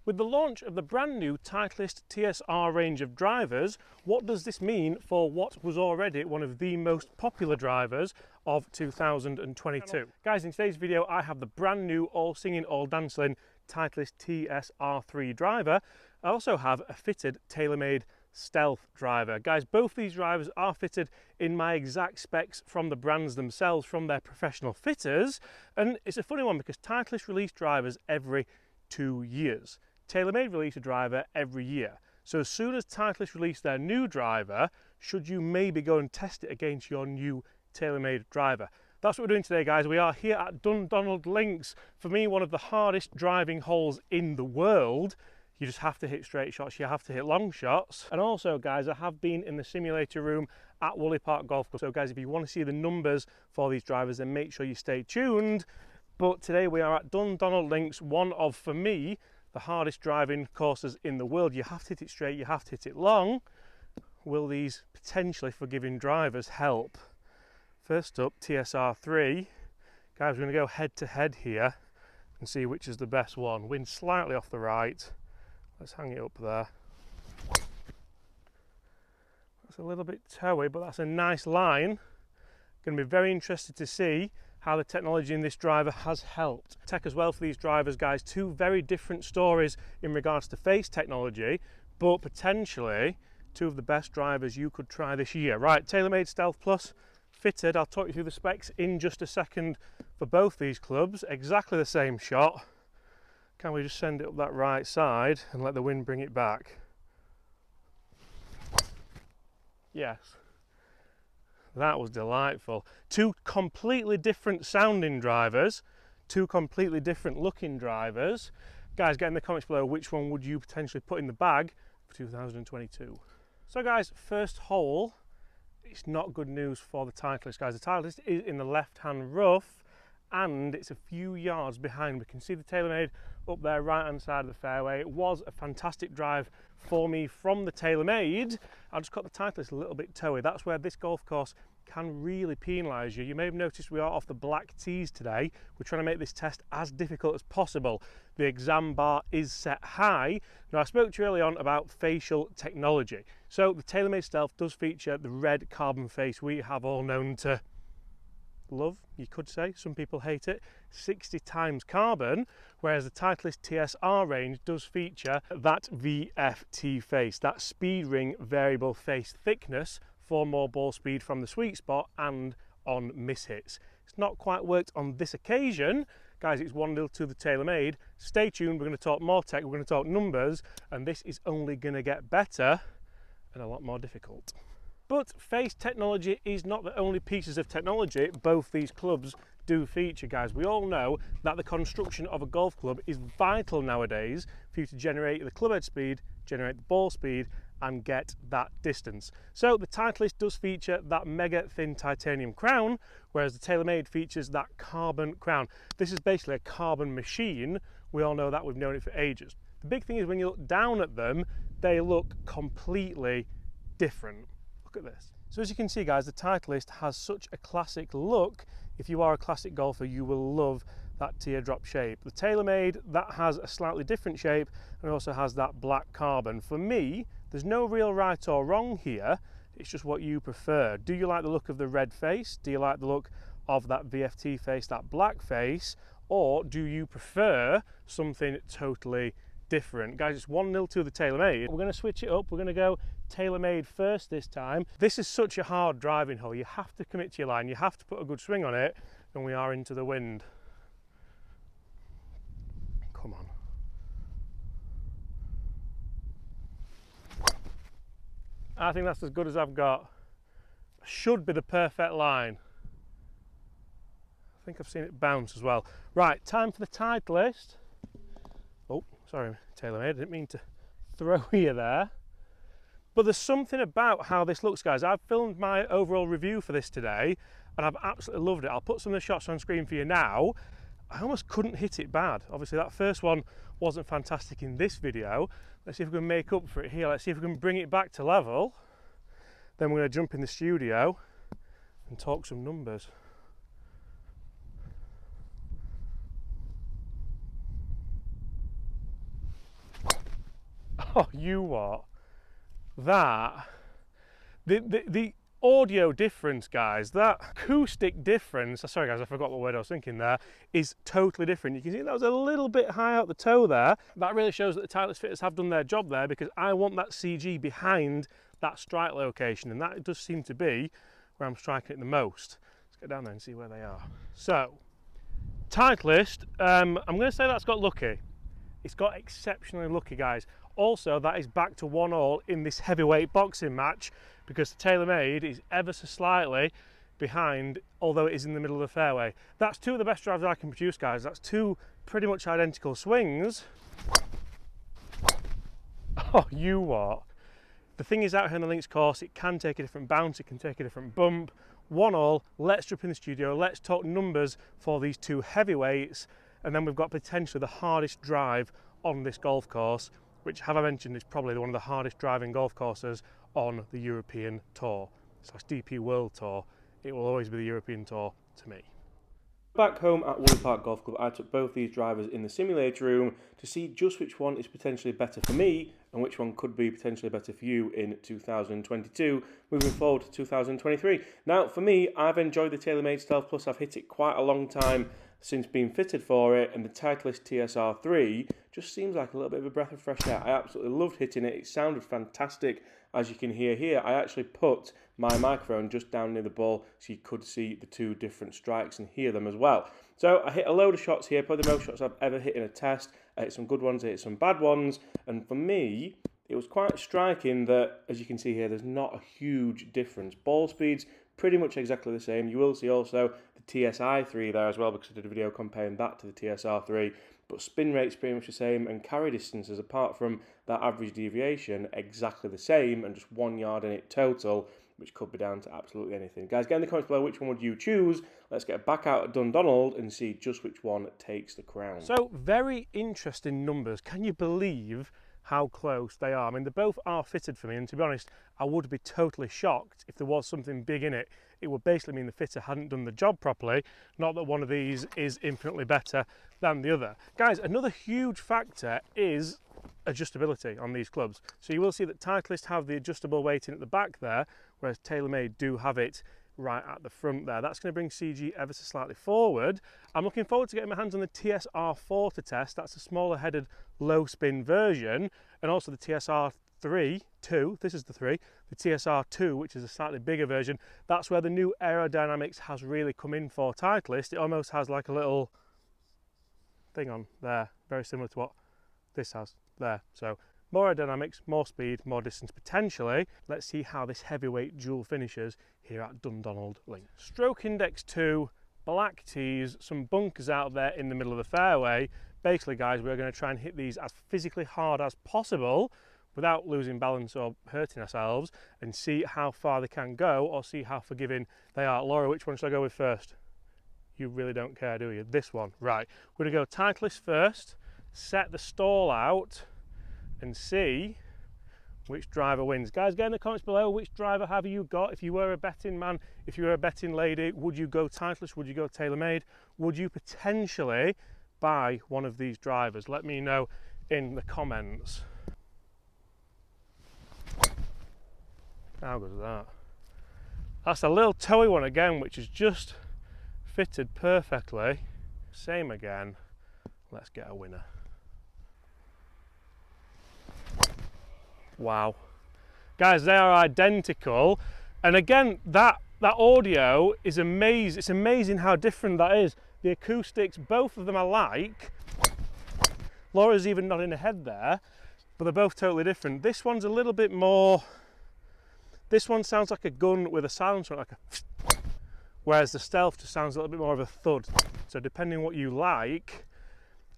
With the launch of the brand new Titleist TSr range of drivers, what does this mean for what was already one of the most popular drivers of 2022? Guys, in today's video I have the brand new all singing, all dancing Titleist TSr3 driver. I also have a fitted Taylormade Stealth driver. Guys, both these drivers are fitted in my exact specs from the brands themselves, from their professional fitters, and it's a funny one because Titleist release drivers every 2 years. Taylormade release a driver every year. So as soon as Titleist release their new driver, should you maybe go and test it against your new Taylormade driver? That's what we're doing today, guys. We are here at Dundonald Links. For me, one of the hardest driving holes in the world. You just have to hit straight shots, you have to hit long shots. And also, guys, I have been in the simulator room at Woolley Park Golf Club. So guys, if you want to see the numbers for these drivers, then make sure you stay tuned. But today we are at Dundonald Links, one of, for me, the hardest driving courses in the world. You have to hit it straight, you have to hit it long. Will these potentially forgiving drivers help? First up, TSr3. Guys, we're going to go head to head here and see which is the best one. Wind slightly off the right. Let's hang it up there. That's a little bit towy, but that's a nice line. Going to be very interested to see how the technology in this driver has helped. Tech as well for these drivers, guys. Two very different stories in regards to face technology, but potentially two of the best drivers you could try this year. Right, Taylormade Stealth Plus fitted. I'll talk you through the specs in just a second for both these clubs. Exactly the same shot. Can we just send it up that right side and let the wind bring it back? Yes. That was delightful. Two completely different sounding drivers, two completely different looking drivers. Guys, get in the comments below which one would you potentially put in the bag for 2022. So guys, first hole, it's not good news for the Titleist, guys. The Titleist is in the left-hand rough and it's a few yards behind. We can see the Taylormade up there, right-hand side of the fairway. It was a fantastic drive for me from the Taylormade. I just got the Titleist a little bit towy. That's where this golf course can really penalise you. You may have noticed we are off the black tees today. We're trying to make this test as difficult as possible. The exam bar is set high. Now, I spoke to you early on about facial technology. So the Taylormade Stealth does feature the red carbon face we have all known to love, you could say. Some people hate it. 60 times carbon, whereas the Titleist TSr range does feature that VFT face, that speed ring variable face thickness for more ball speed from the sweet spot and on miss hits. It's not quite worked on this occasion. Guys, it's 1-0 to the Taylormade. Stay tuned, we're going to talk more tech, we're going to talk numbers, and this is only going to get better and a lot more difficult. But face technology is not the only pieces of technology both these clubs do feature, guys. We all know that the construction of a golf club is vital nowadays for you to generate the club head speed, generate the ball speed, and get that distance. So the Titleist does feature that mega thin titanium crown, whereas the Taylormade features that carbon crown. This is basically a carbon machine. We all know that, we've known it for ages. The big thing is when you look down at them, they look completely different. Look at this. So as you can see, guys, the Titleist has such a classic look. If you are a classic golfer, you will love that teardrop shape. The Taylormade, that has a slightly different shape and also has that black carbon. For me, there's no real right or wrong here. It's just what you prefer. Do you like the look of the red face? Do you like the look of that VFT face, that black face? Or do you prefer something totally different? Guys, it's 1-0 to the Taylormade. We're going to switch it up. We're going to go Taylormade first this time. This is such a hard driving hole. You have to commit to your line. You have to put a good swing on it, and we are into the wind. Come on. I think that's as good as I've got. Should be the perfect line. I think I've seen it bounce as well. Right, time for the Titleist. Oh, sorry, Taylormade, I didn't mean to throw you there. But there's something about how this looks, guys. I've filmed my overall review for this today, and I've absolutely loved it. I'll put some of the shots on screen for you now. I almost couldn't hit it bad. Obviously, that first one wasn't fantastic in this video. Let's see if we can make up for it here. Let's see if we can bring it back to level. Then we're going to jump in the studio and talk some numbers. Oh, you what? That, the audio difference, guys, that acoustic difference, sorry guys, I forgot what word I was thinking there, is totally different. You can see that was a little bit high out the toe there. That really shows that the Titleist fitters have done their job there, because I want that CG behind that strike location, and that does seem to be where I'm striking it the most. Let's get down there and see where they are. So, Titleist, I'm going to say that's got lucky. It's got exceptionally lucky, guys. Also, that is back to 1-1 in this heavyweight boxing match, because the Taylormade is ever so slightly behind, although it is in the middle of the fairway. That's two of the best drives I can produce, guys. That's two pretty much identical swings. Oh, you what? The thing is, out here on the links course, it can take a different bounce, it can take a different bump. 1-1, let's jump in the studio, let's talk numbers for these two heavyweights, and then we've got potentially the hardest drive on this golf course, which, have I mentioned, is probably one of the hardest driving golf courses on the European Tour. So it's DP World Tour. It will always be the European Tour to me. Back home at Woodland Park Golf Club, I took both these drivers in the simulator room to see just which one is potentially better for me and which one could be potentially better for you in 2022, moving forward to 2023. Now, for me, I've enjoyed the Taylormade Stealth, plus I've hit it quite a long time since being fitted for it, and the Titleist TSr3 just seems like a little bit of a breath of fresh air. I absolutely loved hitting it. It sounded fantastic, as you can hear here. I actually put my microphone just down near the ball so you could see the two different strikes and hear them as well. So I hit a load of shots here, probably the most shots I've ever hit in a test. I hit some good ones, I hit some bad ones, and for me, it was quite striking that, as you can see here, there's not a huge difference. Ball speed's pretty much exactly the same. You will see also the TSi3 there as well, because I did a video comparing that to the TSr3, but spin rate's pretty much the same, and carry distances, apart from that average deviation, exactly the same, and just 1 yard in it total, which could be down to absolutely anything. Guys, get in the comments below, which one would you choose? Let's get back out at Dundonald and see just which one takes the crown. So, very interesting numbers. Can you believe how close they are? I mean, they both are fitted for me, and to be honest, I would be totally shocked if there was something big in it. It would basically mean the fitter hadn't done the job properly, not that one of these is infinitely better than the other. Guys, another huge factor is adjustability on these clubs. So you will see that Titleist have the adjustable weighting at the back there, whereas Taylormade do have it right at the front there. That's going to bring CG ever so slightly forward. I'm looking forward to getting my hands on the TSr4 to test. That's a smaller headed low spin version, and also the TSr3, this is the 3, the TSr2, which is a slightly bigger version. That's where the new aerodynamics has really come in for Titleist. It almost has like a little thing on there, very similar to what this has there. So more aerodynamics, more speed, more distance potentially. Let's see how this heavyweight duel finishes here at Dundonald Links. Stroke index 2, black tees, some bunkers out there in the middle of the fairway. Basically, guys, we're going to try and hit these as physically hard as possible without losing balance or hurting ourselves, and see how far they can go, or see how forgiving they are. Laura, which one should I go with first? You really don't care, do you? This one. Right. We're going to go Titleist first, set the stall out, and see which driver wins. Guys, get in the comments below, which driver have you got? If you were a betting man, if you were a betting lady, would you go Titleist? Would you go Taylormade? Would you potentially buy one of these drivers? Let me know in the comments. How good is that? That's a little toey one again, which is just fitted perfectly. Same again. Let's get a winner. Wow. Guys, they are identical. And again, that audio is amazing. It's amazing how different that is. The acoustics, both of them are like. Laura's even nodding her head there, but they're both totally different. This one's a little bit more, this one sounds like a gun with a silencer, like a, whereas the Stealth just sounds a little bit more of a thud. So depending on what you like,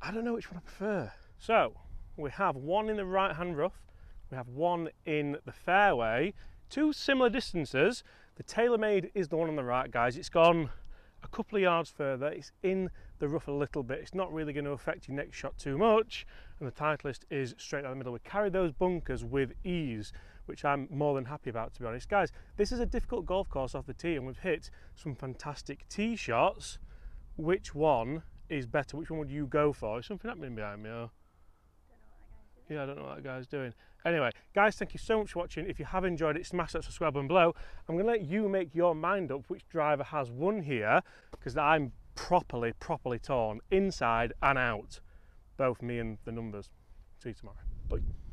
I don't know which one I prefer. So we have one in the right hand rough, we have one in the fairway, two similar distances. The Taylormade is the one on the right, guys. It's gone a couple of yards further, it's in the rough a little bit, it's not really going to affect your next shot too much, and the Titleist is straight down the middle. We carry those bunkers with ease, which I'm more than happy about, to be honest. Guys, this is a difficult golf course off the tee, and we've hit some fantastic tee shots. Which one is better? Which one would you go for? Is something happening behind me? Or? Yeah, I don't know what that guy's doing. Anyway, guys, thank you so much for watching. If you have enjoyed it, smash that subscribe button below. I'm going to let you make your mind up which driver has won here, because I'm properly torn inside and out. Both me and the numbers. See you tomorrow. Bye.